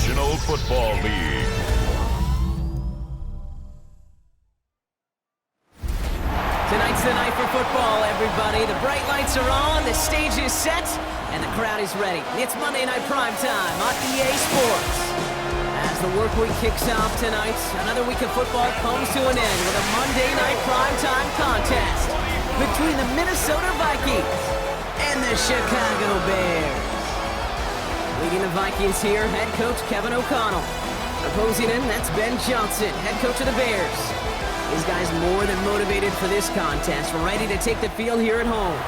National Football League. Tonight's the night for football, everybody. The bright lights are on, the stage is set, and the crowd is ready. It's Monday Night Prime Time on EA Sports. As the work week kicks off tonight, another week of football comes to an end with a Monday Night Prime Time contest between the Minnesota Vikings and the Chicago Bears. Leading the Vikings here, head coach Kevin O'Connell. Opposing him, that's Ben Johnson, head coach of the Bears. These guys more than motivated for this contest, ready to take the field here at home.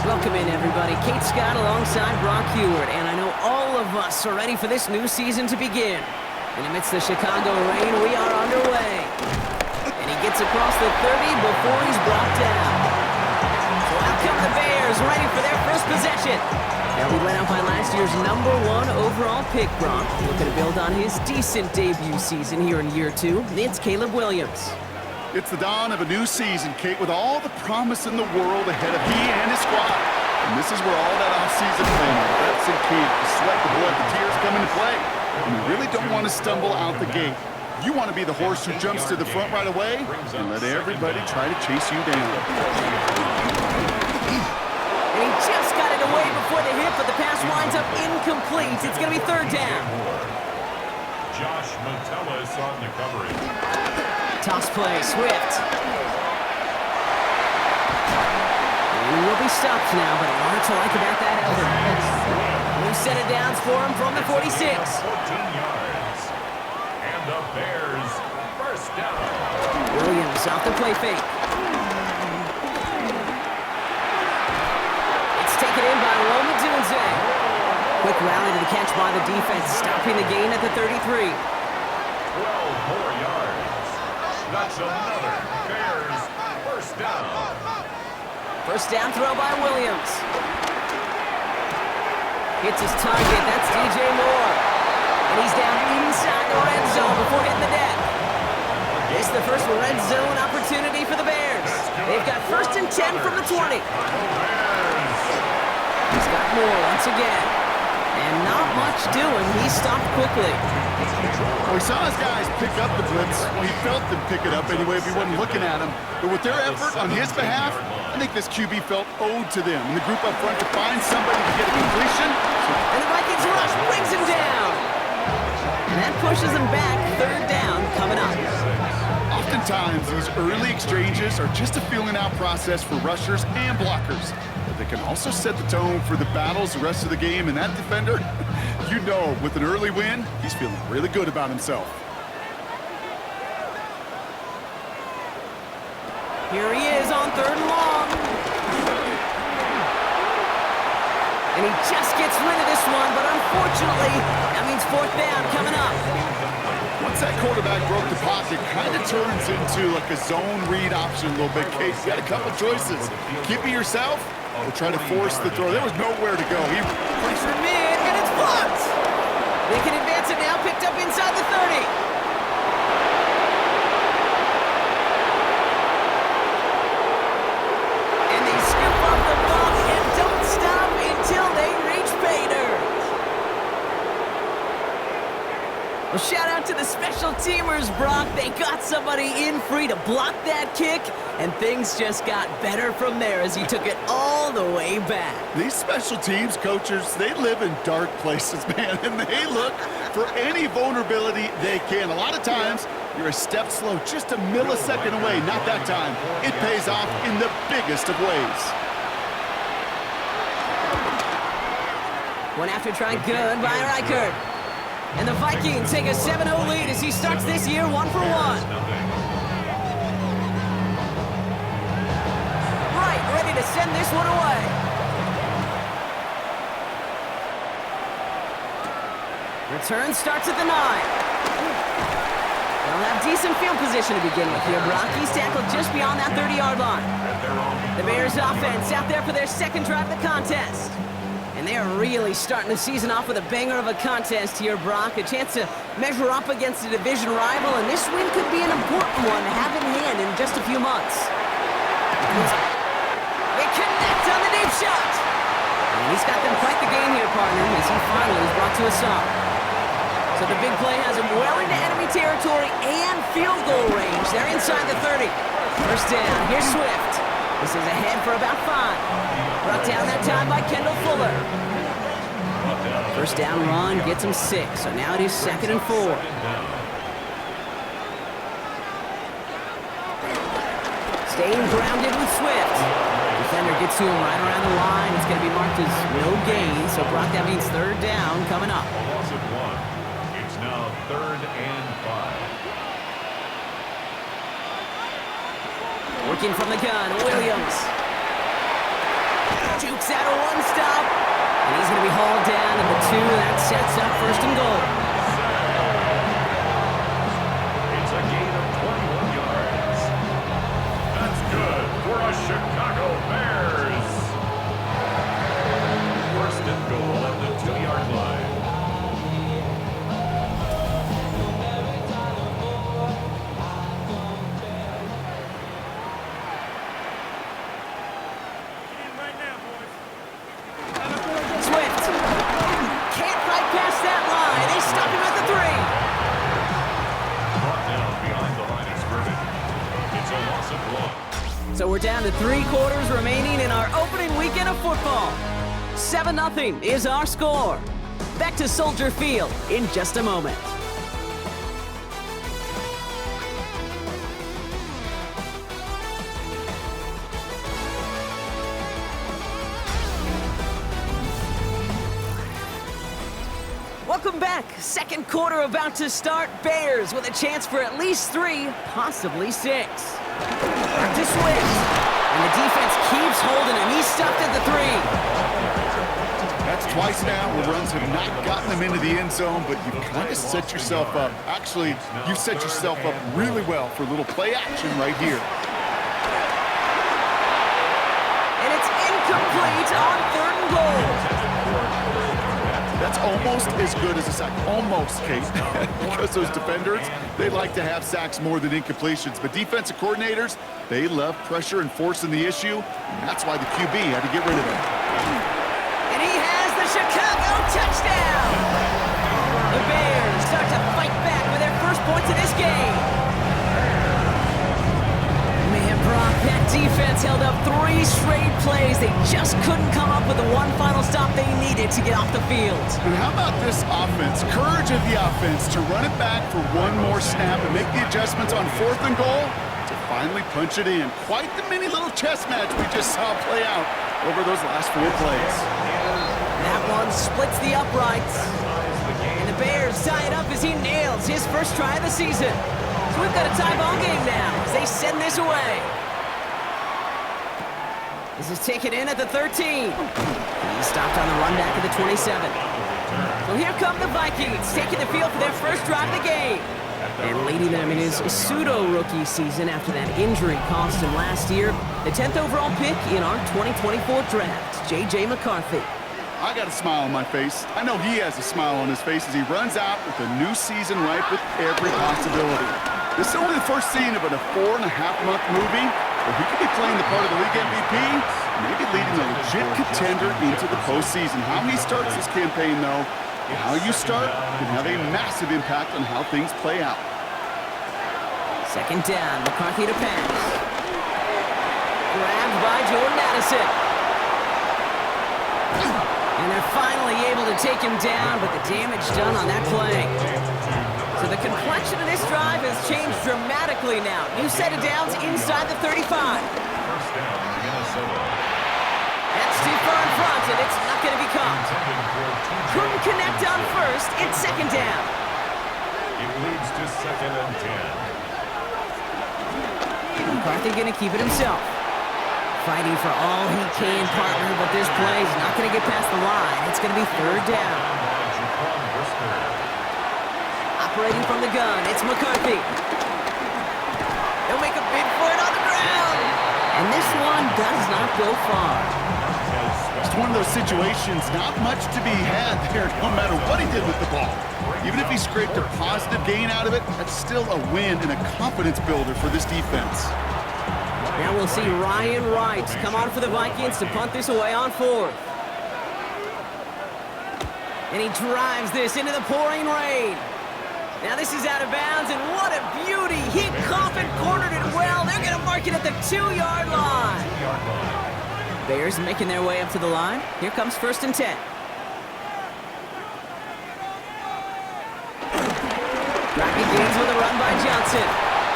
Welcome in, everybody. Kate Scott alongside Brock Heward, and I know all of us are ready for this new season to begin. And amidst the Chicago rain, we are underway. And he gets across the 30 before he's brought down. So out come the Bears, ready for their first possession. Now we went out by last year's #1 overall pick, Brock. Looking to build on his decent debut season here in year 2. It's Caleb Williams. It's the dawn of a new season, Kate, with all the promise in the world ahead of he and his squad. And this is where all that off-season planning, the reps and key, the sweat, the blood, the tears come into play. And you really don't want to stumble out the gate. You want to be the horse who jumps to the front right away and let everybody try to chase you down. And he just got it away before the hit, but the pass winds up incomplete. It's going to be third down. Josh Metellus on the coverage. Toss play, Swift. He will be stopped now, but a lot to like about that effort. New set of downs for him from the 46. 14 yards. And the Bears first down. Williams off the play fake. It's taken in by Roma Dunze. Quick rally to the catch by the defense, stopping the gain at the 33. 12 more yards. That's another Bears first down. First down throw by Williams. Hits his target, that's DJ Moore. And he's down inside the red zone before hitting the deck. This is the first red zone opportunity for the Bears. They've got first and 10 from the 20. He's got Moore once again. And not much doing. He stopped quickly. Well, he saw his guys pick up the blitz. Well, he felt them pick it up anyway if he wasn't looking at him. But with their effort on his behalf, I think this QB felt owed to them. And the group up front to find somebody to get a completion. And the Vikings rush brings him down. And that pushes him back. Third down coming up. Oftentimes, these early exchanges are just a feeling-out process for rushers and blockers. But they can also set the tone for the battles the rest of the game. And that defender, you know, with an early win, he's feeling really good about himself. Here he is on third and long. And he just gets rid of this one, but unfortunately, that means fourth down coming up. Once that quarterback broke the pocket, kind of turns into like a zone read option a little bit. Case, you got a couple choices. Keep it yourself or try to force the throw. There was nowhere to go. He plays for mid, and it's blocked. They can advance it now, picked up inside the 30. And they scoop up the ball and don't stop until they reach pay dirt. Well, shout out to the special teamers, Brock. They got somebody in free to block that kick, and things just got better from there as he took it all the way back. These special teams coaches, they live in dark places, man, and they look for any vulnerability they can. A lot of times, you're a step slow, just a millisecond away. Not that time. It pays off in the biggest of ways. One after try good by Reichert. And the Vikings take a 7-0 lead as he starts this year 1 for 1. Right, ready to send this one away. Return starts at the 9. They'll have decent field position to begin with here. Brock, he's tackled just beyond that 30-yard line. The Bears offense out there for their second drive of the contest. And they are really starting the season off with a banger of a contest here, Brock. A chance to measure up against a division rival, and this win could be an important one to have in hand in just a few months. They connect on the deep shot. And he's got them quite the game here, partner, as he back to Assad. So the big play has him well into enemy territory and field goal range. They're inside the 30. First down. Here's Swift. This is ahead for about 5. Brought down that time by Kendall Fuller. First down run gets him 6. So now it is 2nd and 4. Staying grounded with Swift. Defender gets to him right around the line. It's going to be marked as no gain. So Brock, that means 3rd down coming up. A loss of 1. It's now 3rd and 5. Working from the gun, Williams. Jukes out a one-stop. And he's going to be hauled down to the 2. That sets up 1st and goal. It's a gain of 21 yards. That's good for a Chicago Bears. 1st and goal at the 2-yard line. Swift. Can't fight past that line. They stop him at the 3. Brought down behind the line of scrimmage. It's a loss of 1. So we're down to 3 quarters remaining in our opening weekend of football. 7-0 is our score. Back to Soldier Field in just a moment. Welcome back. 2nd quarter about to start. Bears with a chance for at least 3, possibly 6. Back to Swift. And the defense keeps holding him. He's stuffed at the 3. That's twice now where runs have not gotten them into the end zone, but you kind of set yourself up. Actually, you set yourself up really well for a little play action right here. And it's incomplete on 3rd and goal. That's almost as good as a sack. Almost, Kate. Because those defenders, they like to have sacks more than incompletions. But defensive coordinators, they love pressure and forcing the issue. And that's why the QB had to get rid of him. And he has the Chicago touchdown. The Bears start to fight back with their first points of this game. Man, Brock, that defense held up 3 straight plays. They just couldn't come up with the one final stop they needed to get off the field. And how about this offense? Courage of the offense to run it back for one more snap and make the adjustments on 4th and goal to finally punch it in. Quite the mini little chess match we just saw play out over those last 4 plays. That one splits the uprights. And the Bears tie it up as he nails his first try of the season. So we've got a tie ball game now as they send this away. This is taken in at the 13. He's stopped on the run back at the 27. So here come the Vikings, taking the field for their first drive of the game. And leading them in his pseudo-rookie season after that injury cost him last year. The 10th overall pick in our 2024 draft, J.J. McCarthy. I got a smile on my face. I know he has a smile on his face as he runs out with a new season ripe with every possibility. This is only the first scene of a 4.5-month movie where he could be playing the part of the league MVP, maybe leading a legit contender into the postseason. How he starts this campaign, though, how you start can have a massive impact on how things play out. 2nd down, McCarthy to pass. Grabbed by Jordan Addison. And they're finally able to take him down, but the damage done on that play. So the complexion of this drive has changed dramatically now. New set of downs inside the 35. First down, Minnesota. That's too far in front, and it's not going to be caught. Couldn't connect on 1st. It's 2nd down. It leads to 2nd and 10. McCarthy going to keep it himself. Fighting for all he can, partner, but this play is not going to get past the line. It's going to be 3rd down. Operating from the gun, it's McCarthy. They'll make a bid for it on the ground. And this one does not go far. It's one of those situations, not much to be had there, no matter what he did with the ball. Even if he scraped a positive gain out of it, that's still a win and a confidence builder for this defense. Now we'll see Ryan Wright come on for the Vikings to punt this away on 4th. And he drives this into the pouring rain. Now this is out of bounds, and what a beauty. He caught and cornered it well. They're going to mark it at the 2-yard line. Bears making their way up to the line. Here comes 1st and 10. Rocket gains with a run by Johnson.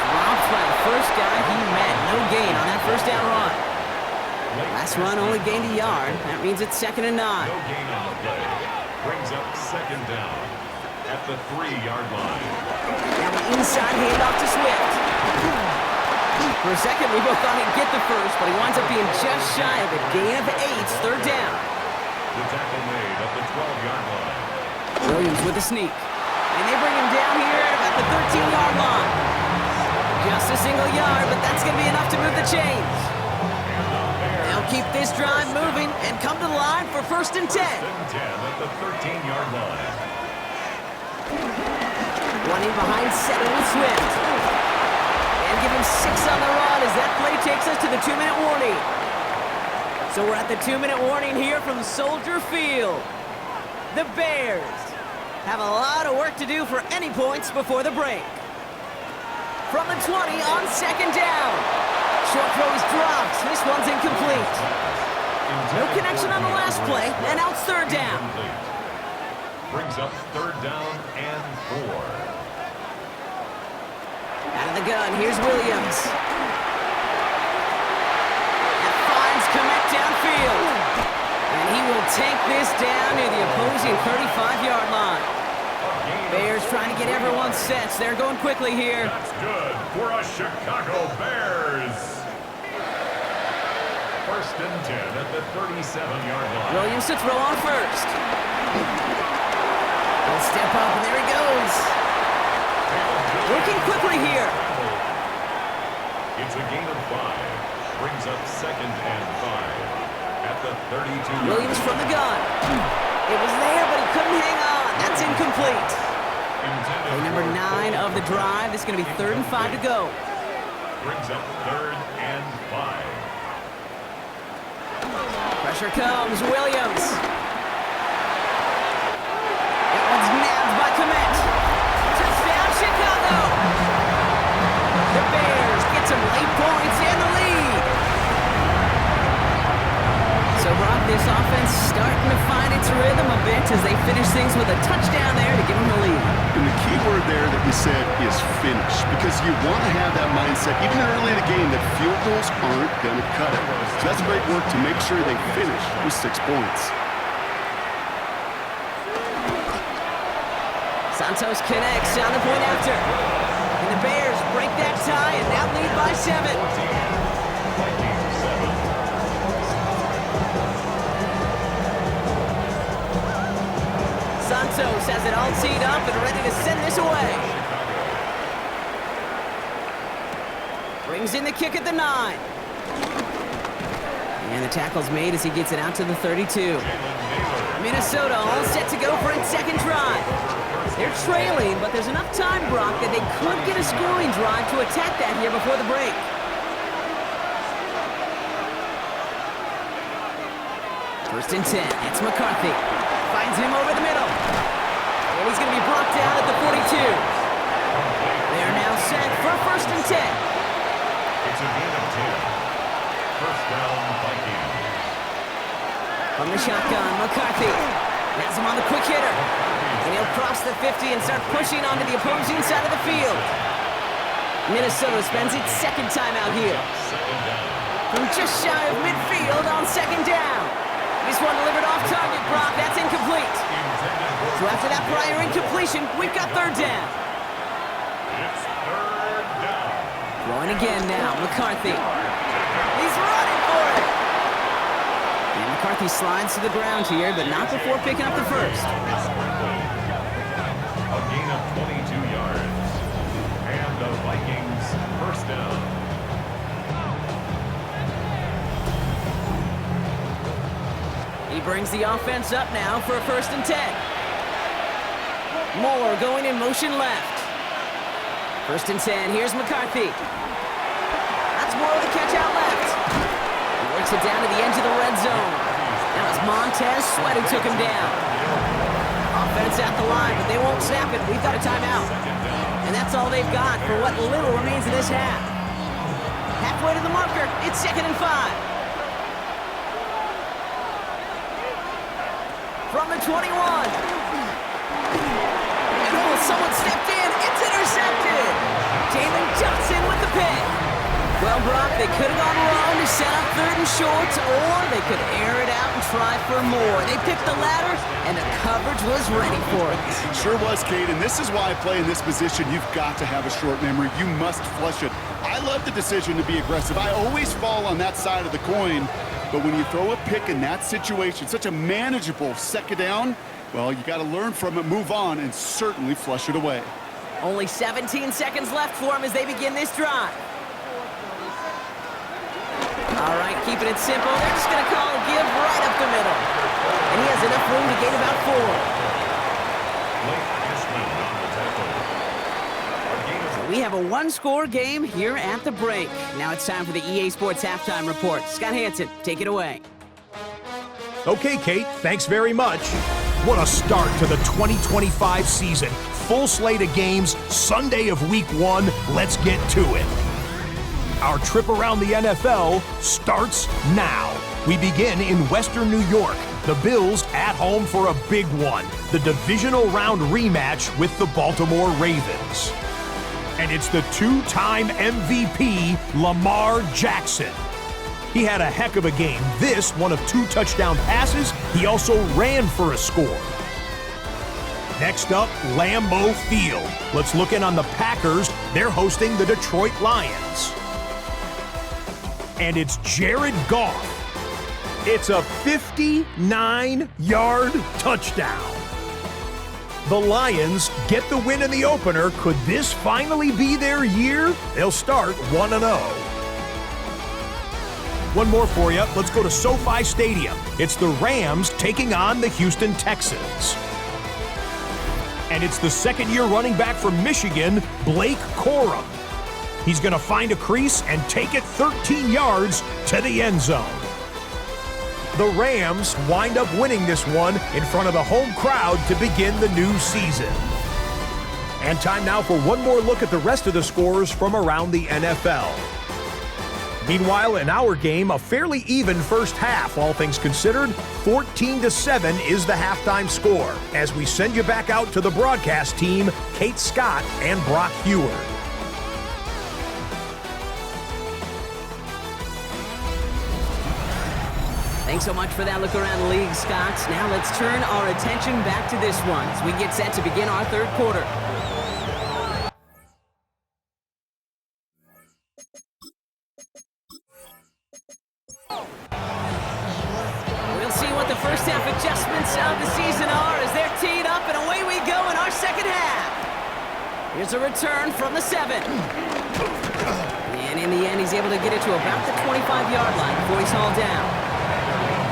Dropped by the first guy he met. No gain on that first down run. Last run only gained a yard. That means it's 2nd and 9. No gain on the play. Brings up 2nd down at the 3-yard line. Now the inside handoff to Swift. For a second, we both thought he'd get the first, but he winds up being just shy of it. Gain of 8, 3rd down. The tackle made at the 12-yard line. Williams with a sneak. And they bring him down here at about the 13-yard line. Just a single yard, but that's going to be enough to move the chains. They'll keep this drive moving and come to the line for 1st and 10. 1st and 10 at the 13-yard line. Running behind 7 with Swift. And give him 6 on the run as that play takes us to the 2-minute warning. So we're at the 2-minute warning here from Soldier Field. The Bears have a lot of work to do for any points before the break. From the 20 on 2nd down. Short throw is dropped. This one's incomplete. No connection on the last play, and now it's 3rd down. Brings up 3rd down and 4. Out of the gun, here's Williams. And finds Kmet downfield. And he will take this down near the opposing 35-yard line. Bears trying to get everyone set. They're going quickly here. That's good for a Chicago Bears. 1st and 10 at the 37-yard line. Williams to throw on 1st. He'll step up, and there he goes. Working quickly here. It's a gain of 5. Brings up 2nd and 5 at the 32. Williams from the gun. It was there, but he couldn't hang on. That's incomplete. Play number 9 of the drive. This is going to be 3rd and 5 to go. Brings up 3rd and 5. Pressure comes. Williams. That one's nabbed by Kmet. Touchdown, Chicago. The Bears get some late points and the lead. So, Brock, this offense starting to find its rhythm a bit as they finish things with a touchdown there to give them the lead. And the key word there that you said is finish, because you want to have that mindset, even early in the game, that field goals aren't going to cut it. So that's great work to make sure they finish with 6 points. Santos connects on the point after. And the Bears break that tie and now lead by 7. Vikings 7. Santos has it all teed up and ready to send this away. Brings in the kick at the 9. And the tackle's made as he gets it out to the 32. Minnesota all set to go for its 2nd drive. They're trailing, but there's enough time, Brock, that they could get a scoring drive to attack that here before the break. First and 10. It's McCarthy. Finds him over the middle. And he's going to be brought down at the 42. They are now set for 1st and 10. It's a gain of 10. 1st down, Vikings. From the shotgun, McCarthy has him on the quick hitter. And he'll cross the 50 and start pushing onto the opposing side of the field. Minnesota spends its 2nd timeout here. 2nd down. From just shy of midfield on 2nd down. This one delivered off target, Brock. That's incomplete. So after that prior incompletion, we've got 3rd down. It's 3rd down. Throwing again now, McCarthy. He's running for it. And McCarthy slides to the ground here, but not before picking up the first. A gain of 22 yards. And the Vikings 1st down. He brings the offense up now for a 1st and 10. Moore going in motion left. 1st and 10, here's McCarthy. That's Moore with a catch out left. He works it down to the edge of the red zone. That was Montez Sweat who took him down. line, but they won't snap it. We've got a timeout. And that's all they've got for what little remains of this half. Halfway to the marker, it's 2nd and 5. From the 21. Oh, someone stepped in. It's intercepted. Jalen Johnson with the pick. Well, Brock, they could have gone wrong to set up 3rd and short, or they could air it out and try for more. They picked the latter, and the coverage was ready for it. Sure was, Kate, and this is why I play in this position. You've got to have a short memory. You must flush it. I love the decision to be aggressive. I always fall on that side of the coin, but when you throw a pick in that situation, such a manageable 2nd down, well, you got to learn from it, move on, and certainly flush it away. Only 17 seconds left for them as they begin this drive. All right, keeping it simple. They're just going to call a give right up the middle. And he has enough room to gain about 4. So we have a one-score game here at the break. Now it's time for the EA Sports Halftime Report. Scott Hansen, take it away. Okay, Kate, thanks very much. What a start to the 2025 season. Full slate of games, Sunday of Week 1. Let's get to it. Our trip around the NFL starts now. We begin in Western New York. The Bills at home for a big one. The divisional round rematch with the Baltimore Ravens. And it's the 2-time MVP, Lamar Jackson. He had a heck of a game. This, one of 2 touchdown passes. He also ran for a score. Next up, Lambeau Field. Let's look in on the Packers. They're hosting the Detroit Lions. And it's Jared Goff. It's a 59-yard touchdown. The Lions get the win in the opener. Could this finally be their year? They'll start 1-0. One more for you. Let's go to SoFi Stadium. It's the Rams taking on the Houston Texans. And it's the second-year running back from Michigan, Blake Corum. He's going to find a crease and take it 13 yards to the end zone. The Rams wind up winning this one in front of the home crowd to begin the new season. And time now for one more look at the rest of the scores from around the NFL. Meanwhile, in our game, a fairly even first half, all things considered. 14-7 is the halftime score. As we send you back out to the broadcast team, Kate Scott and Brock Heward. Thanks so much for that look around the league, Scott. Now let's turn our attention back to this one as we get set to begin our third quarter. We'll see what the first half adjustments of the season are as they're teed up, and away we go in our second half. Here's a return from the 7. And in the end, he's able to get it to about the 25-yard line before he's hauled down.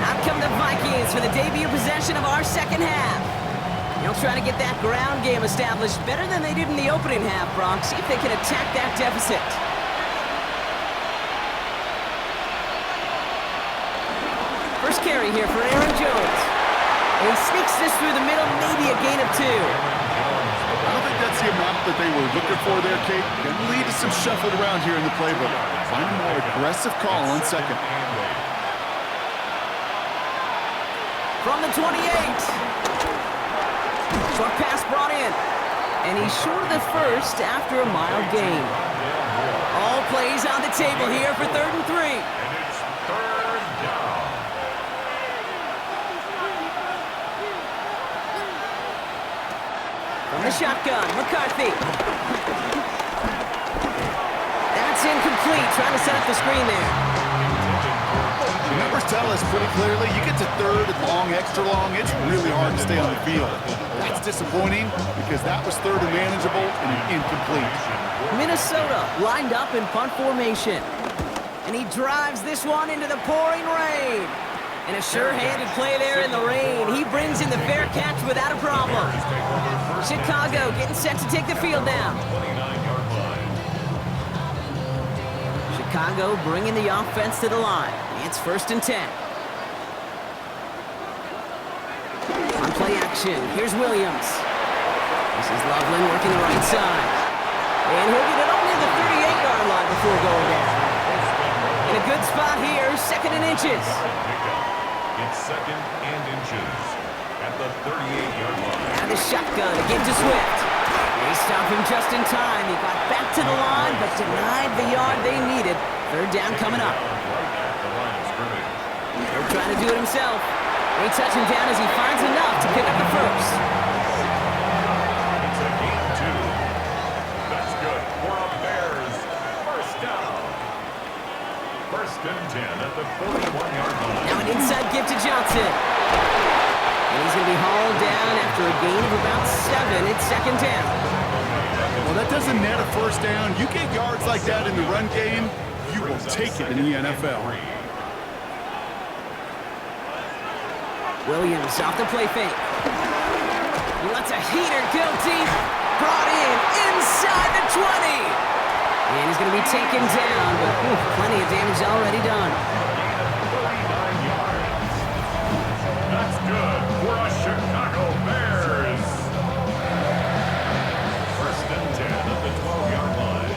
Out come the Vikings for the debut possession of our second half. They'll try to get that ground game established better than they did in the opening half, Brock. See if they can attack that deficit. First carry here for Aaron Jones. And he sneaks this through the middle, maybe a gain of 2. I don't think that's the amount that they were looking for there, Kate. Going to lead to some shuffled around here in the playbook. Find a more aggressive call on second. From the 28. Short pass brought in. And he's short of the first after a mild gain. All plays on the table here for 3rd and 3. And it's 3rd down. From the shotgun, McCarthy. That's incomplete. Trying to set up the screen there. The numbers tell us pretty clearly, you get to 3rd and long, extra long, it's really hard to stay on the field. That's disappointing because that was 3rd and manageable and incomplete. Minnesota lined up in punt formation. And he drives this one into the pouring rain. And a sure-handed play there in the rain. He brings in the fair catch without a problem. Chicago getting set to take the field now. Chicago bringing the offense to the line. It's 1st and 10. On play action, here's Williams. This is Loveland working the right side. And he'll get it only to the 38-yard line before going down. In a good spot here, second and inches. It's second and inches at the 38-yard line. Now the shotgun again to Swift. They stopped him just in time. He got back to the line, but denied the yard they needed. Third down coming up. Right at the line of scrimmage. He'll try to do it himself. They touch him down as he finds enough to pick up the first. It's a gain of 2. That's good for a Bears first down. First and 10 at the 41-yard line. Now an inside give to Johnson. And he's going to be hauled down after a gain of about 7. It's second down. Well, that doesn't net a first down. You get yards like that in the run game, you will take it in the NFL. Williams off the play fake. He lets a heater go deep. Brought in inside the 20. And he's going to be taken down, but plenty of damage already done. 39 yards. That's good for a Chicago Bears. First and 10 at the 12-yard line.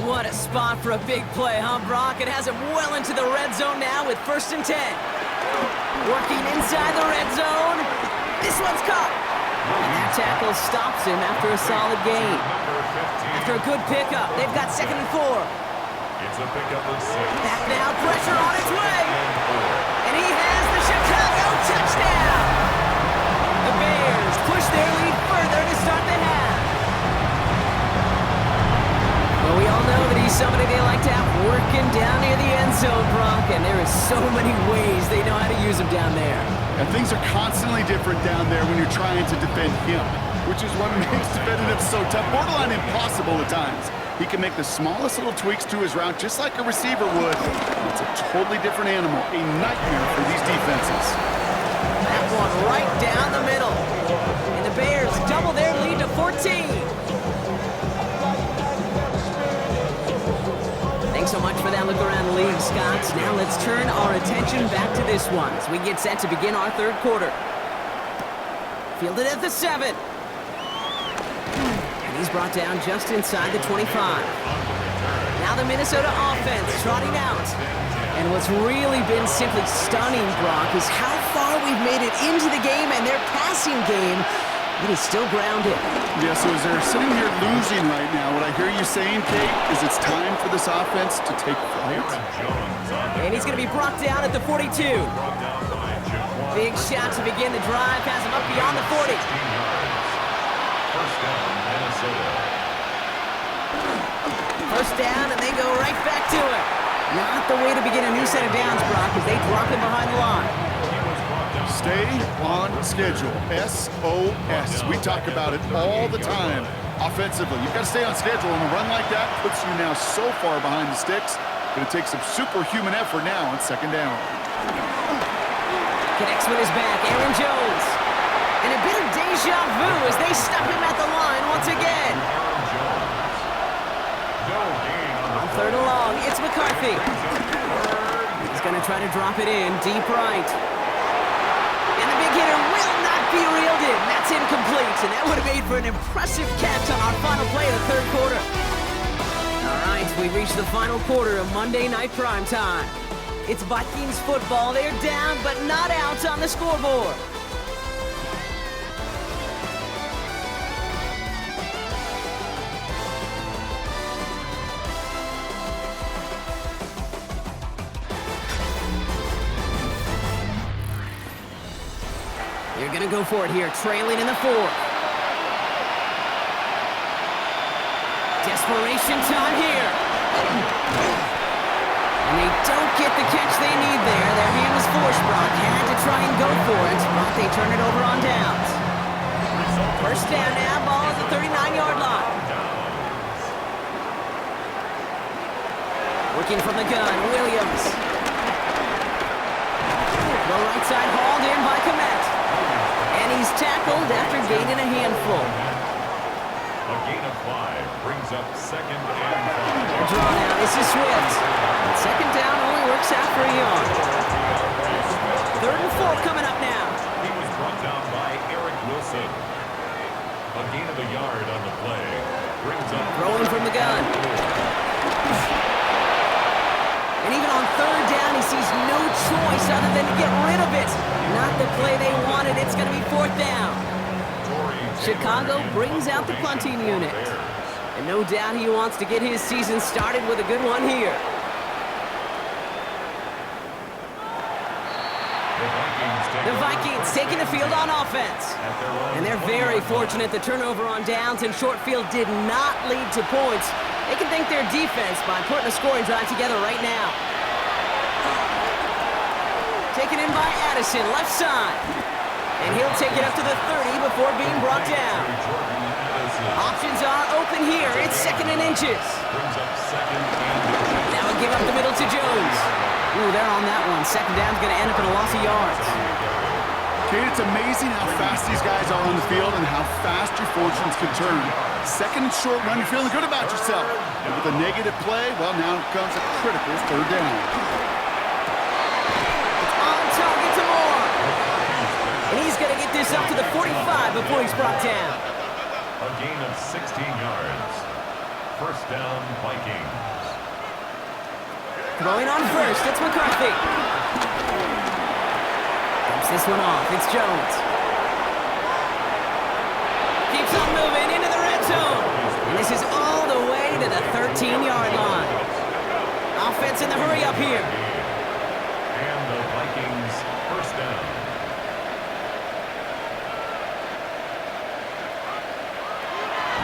What a spot for a big play, huh, Brock? It has him well into the red zone now with first and 10. Working inside the red zone. This one's caught. And that tackle stops him after a solid gain. After a good pickup, they've got second and 4. It's a pickup of 6. Back now, pressure on its way. And he has the Chicago touchdown. The Bears push their lead further to start the half. Well, we all know that he's somebody they like to have working down near the end zone, Brock, and there is so many ways they know how to use him down there. And things are constantly different down there when you're trying to defend him, which is what makes defending him so tough, borderline impossible at times. He can make the smallest little tweaks to his route just like a receiver would. It's a totally different animal, a nightmare for these defenses. That one right down the middle. And the Bears double their lead to 14. Thanks so much for that look around the league, Scott. Now let's turn our attention back to this one as we get set to begin our third quarter. Fielded at the 7. And he's brought down just inside the 25. Now the Minnesota offense trotting out. And what's really been simply stunning, Brock, is how far we've made it into the game, and their passing game, it is still grounded. Yeah, so as they're sitting here losing right now, what I hear you saying, Kate, is it's time for this offense to take flight. And he's going to be brought down at the 42. Big shot to begin the drive, has him up beyond the 40. First down, Minnesota. First down, and they go right back to it. Not the way to begin a new set of downs, Brock, as they drop him behind the line. Stay on schedule. SOS. We talk about it all the time. Offensively, you've got to stay on schedule, and a run like that puts you now so far behind the sticks. Going to take some superhuman effort now on second down. Connects with his back, Aaron Jones. And a bit of deja vu as they stop him at the line once again. On third and long, it's McCarthy. He's going to try to drop it in deep right. And the big hitter will not be reeled in. That's incomplete, and that would have made for an impressive catch on our final play of the third quarter. All right, we reached the final quarter of Monday Night Primetime. It's Vikings football. They're down, but not out on the scoreboard. They're going to go for it here, trailing in the 4th. Desperation time here. And they don't get the catch they need there. Their hand was forced. Brock had to try and go for it, but they turn it over on downs. First down now, ball at the 39-yard line. Working from the gun, Williams. The right side hauled in by Komet. And he's tackled after gaining a handful. A gain of 5 brings up second and 5. Draw now, this is Swift. And second down only works out for a yard. Third and 4 coming up now. He was brought down by Eric Wilson. A gain of a yard on the play. Brings up Throwing from the gun. And even on third down, he sees no choice other than to get rid of it. Not the play they wanted. It's going to be fourth down. Chicago brings out the punting unit. And no doubt he wants to get his season started with a good one here. The Vikings taking the field on offense. And they're very fortunate the turnover on downs and short field did not lead to points. They can thank their defense by putting a scoring drive together right now. Taken in by Addison, left side. And he'll take it up to the 30 before being brought down. Options are open here. It's second and inches. Now a give up the middle to Jones. Ooh, they're on that one. Second down's going to end up in a loss of yards. Kate, it's amazing how fast these guys are on the field and how fast your fortunes can turn. Second and short run, you're feeling good about yourself. And with a negative play, well, now comes a critical third down. It's on target to Moore. And he's going to get this up to the 45 before he's brought down. A gain of 16 yards. First down, Vikings. Throwing on first, it's McCarthy. Dumps this one off, it's Jones. Keeps on moving into the red zone. And this is all the way to the 13-yard line. Offense in the hurry up here. And the Vikings first down.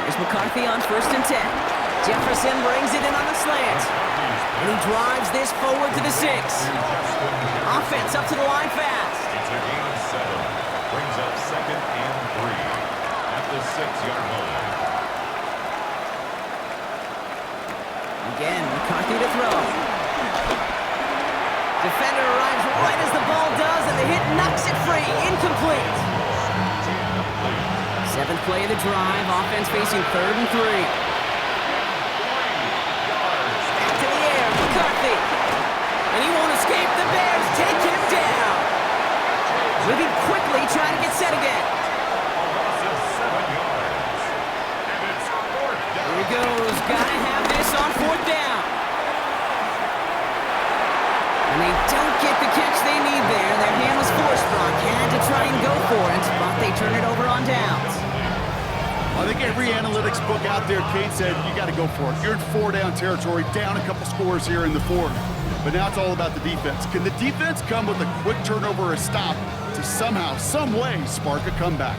Here's McCarthy on first and 10. Jefferson brings it in on the slant. And he drives this forward to the 6. Offense up to the line fast. It's a gain of 7. Brings up second and 3 at the 6-yard line. Again, McCarthy to throw. Defender arrives right as the ball does, and the hit knocks it free. Incomplete. 7th play of the drive. Offense facing 3rd and 3. And he won't escape. The Bears take him down. Moving quickly, trying to get set again. Here he goes. Gotta have this on 4th down. And they don't get the catch they need there. Their hand was forced. Brock had to try and go for it, but they turn it over on downs. I think every analytics book out there, Kate, said you got to go for it. You're in 4-down territory, down a couple scores here in the 4th. But now it's all about the defense. Can the defense come with a quick turnover or a stop to somehow, some way, spark a comeback?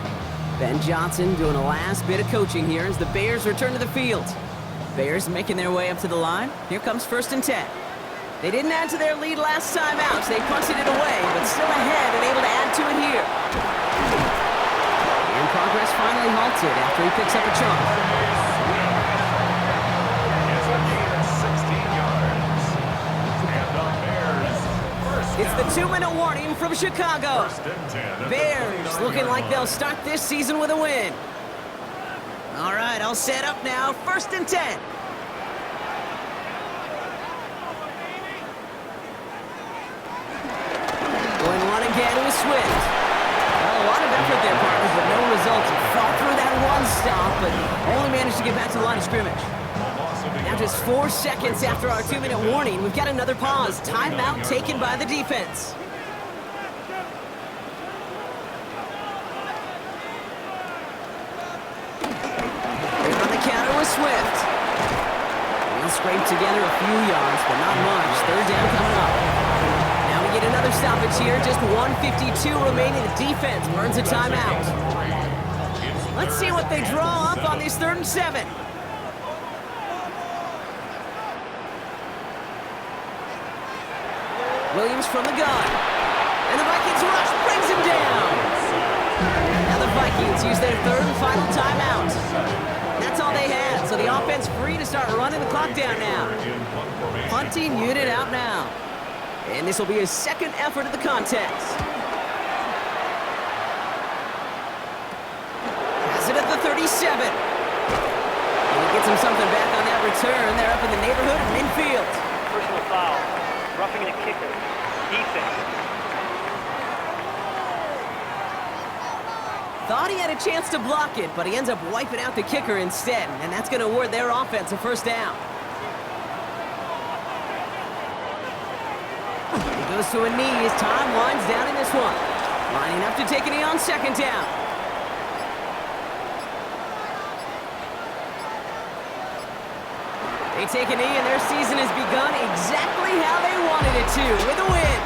Ben Johnson doing a last bit of coaching here as the Bears return to the field. Bears making their way up to the line. Here comes first and 10. They didn't add to their lead last time out, so they punted it away, but still ahead and able to add to it here. And progress finally halted after he picks up a chunk. It's the 2-minute warning from Chicago. Bears looking like they'll start this season with a win. All right, all set up now. First and 10. Going one again with Swift. Well, a lot of effort there, partners, but no results. Fought through that one stop, but only managed to get back to the line of scrimmage. Now just 4 seconds after our 2-minute warning, we've got another pause. Timeout taken by the defense. They're on the counter with Swift. He'll scrape together a few yards, but not much. 3rd down coming up. Now we get another stoppage here. Just 1:52 remaining. The defense burns a timeout. Let's see what they draw up on this 3rd and 7. Williams from the gun. And the Vikings rush brings him down. Now the Vikings use their 3rd and final timeout. That's all they had, so the offense free to start running the clock down now. Punting unit out now. And this will be his 2nd effort of the contest. Has it at the 37. And he gets him something back on that return. They're up in the neighborhood of midfield. Personal foul. Roughing the kicker. Defense. Thought he had a chance to block it, but he ends up wiping out the kicker instead, and that's going to award their offense a first down. He goes to a knee as time winds down in this one. Lining up to take a knee on second down. They take a knee, and their season has begun exactly how they wanted it to, with a win.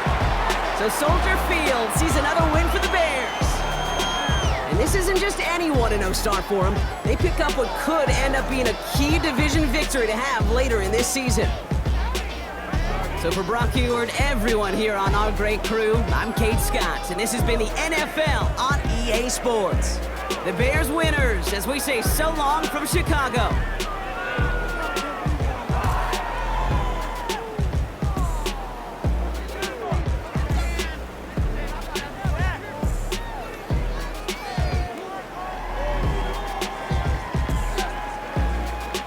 So Soldier Field sees another win for the Bears. And this isn't just any 1-0 start for them. They pick up what could end up being a key division victory to have later in this season. So for Brock Ewart, everyone here on our great crew, I'm Kate Scott, and this has been the NFL on EA Sports. The Bears winners, as we say so long from Chicago.